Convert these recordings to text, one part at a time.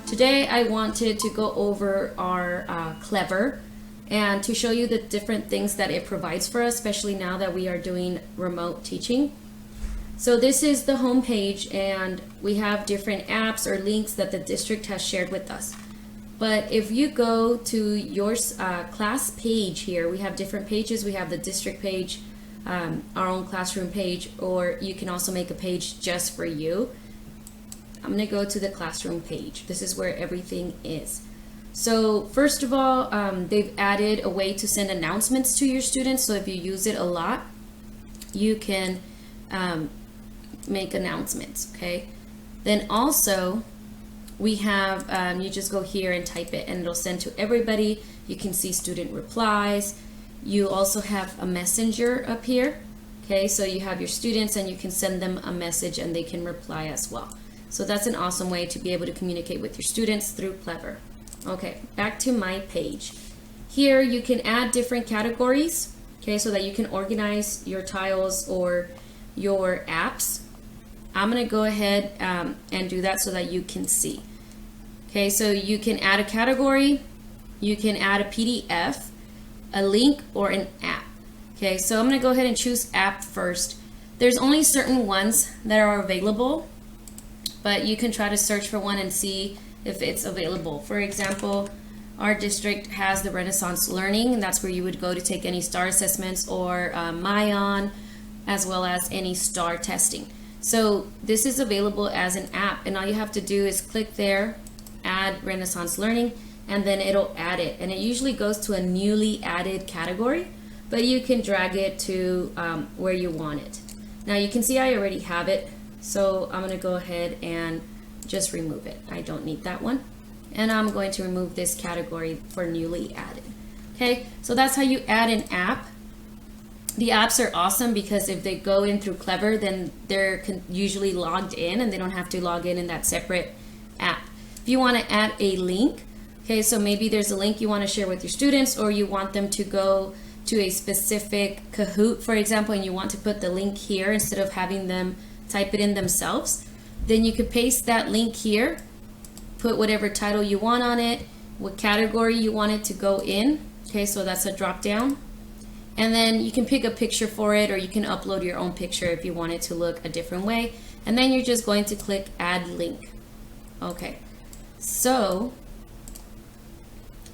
Today I wanted to go over our Clever and to show you the different things that it provides for us, especially now that we are doing remote teaching. So this is the home page, and we have different apps or links that the district has shared with us. But if you go to your class page here, we have different pages. We have the district page, our own classroom page, or you can also make a page just for you. I'm going to go to the classroom page. This is where everything is. So first of all, they've added a way to send announcements to your students. So if you use it a lot, you can make announcements, okay? Then also we have, you just go here and type it and it'll send to everybody. You can see student replies. You also have a messenger up here, okay? So you have your students and you can send them a message and they can reply as well. So that's an awesome way to be able to communicate with your students through Clever. Okay, back to my page. Here you can add different categories, okay, so that you can organize your tiles or your apps. I'm gonna go ahead and do that so that you can see. Okay, so you can add a category, you can add a PDF, a link, or an app. Okay, so I'm gonna go ahead and choose app first. There's only certain ones that are available, but you can try to search for one and see if it's available. For example, our district has the Renaissance Learning, and that's where you would go to take any STAR assessments or Mayan, as well as any STAR testing. So this is available as an app, and all you have to do is click there, add Renaissance Learning, and then it'll add it. And it usually goes to a newly added category, but you can drag it to where you want it. Now you can see I already have it. So I'm going to go ahead and just remove it. I don't need that one. And I'm going to remove this category for newly added. Okay, so that's how you add an app. The apps are awesome because if they go in through Clever, then they're usually logged in and they don't have to log in that separate app. If you want to add a link, okay, so maybe there's a link you want to share with your students, or you want them to go to a specific Kahoot, for example, and you want to put the link here instead of having them type it in themselves, then you could paste that link here, put whatever title you want on it, what category you want it to go in. Okay, so that's a drop down. And then you can pick a picture for it, or you can upload your own picture if you want it to look a different way. And then you're just going to click add link. Okay, so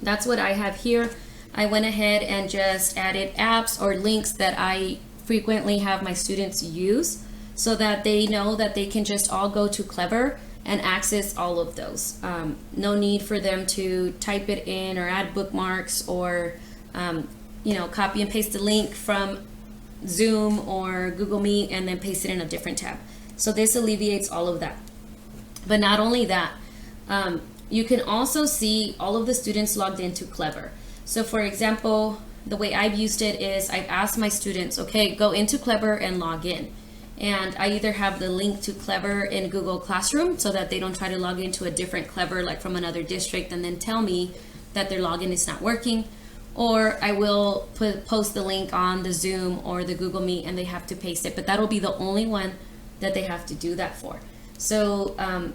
that's what I have here. I went ahead and just added apps or links that I frequently have my students use, so that they know that they can just all go to Clever and access all of those. No need for them to type it in or add bookmarks or you know, copy and paste the link from Zoom or Google Meet and then paste it in a different tab. So this alleviates all of that. But not only that, you can also see all of the students logged into Clever. So for example, the way I've used it is I've asked my students, okay, go into Clever and log in. And I either have the link to Clever in Google Classroom so that they don't try to log into a different Clever like from another district and then tell me that their login is not working, or I will post the link on the Zoom or the Google Meet and they have to paste it, but that'll be the only one that they have to do that for. So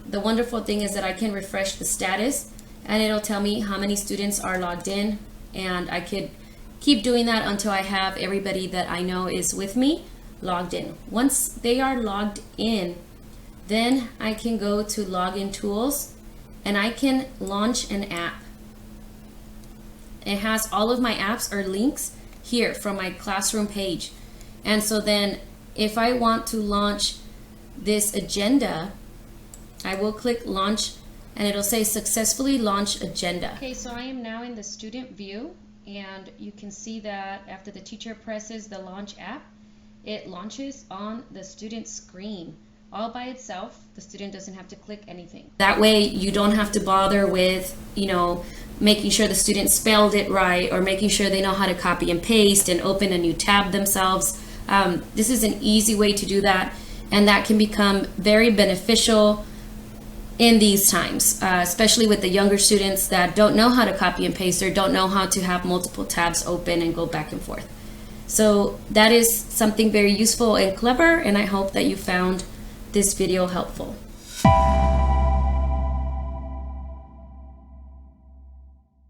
the wonderful thing is that I can refresh the status and it'll tell me how many students are logged in, and I could keep doing that until I have everybody that I know is with me logged in. Once they are logged in, then I can go to login tools and I can launch an app. It has all of my apps or links here from my classroom page. And so then if I want to launch this agenda, I will click launch and it'll say successfully launch agenda. Okay, so I am now in the student view, and you can see that after the teacher presses the launch app, it launches on the student's screen all by itself. The student doesn't have to click anything. That way you don't have to bother with, you know, making sure the student spelled it right or making sure they know how to copy and paste and open a new tab themselves. This is an easy way to do that, and that can become very beneficial in these times, especially with the younger students that don't know how to copy and paste or don't know how to have multiple tabs open and go back and forth. So that is something very useful and clever, and I hope that you found this video helpful.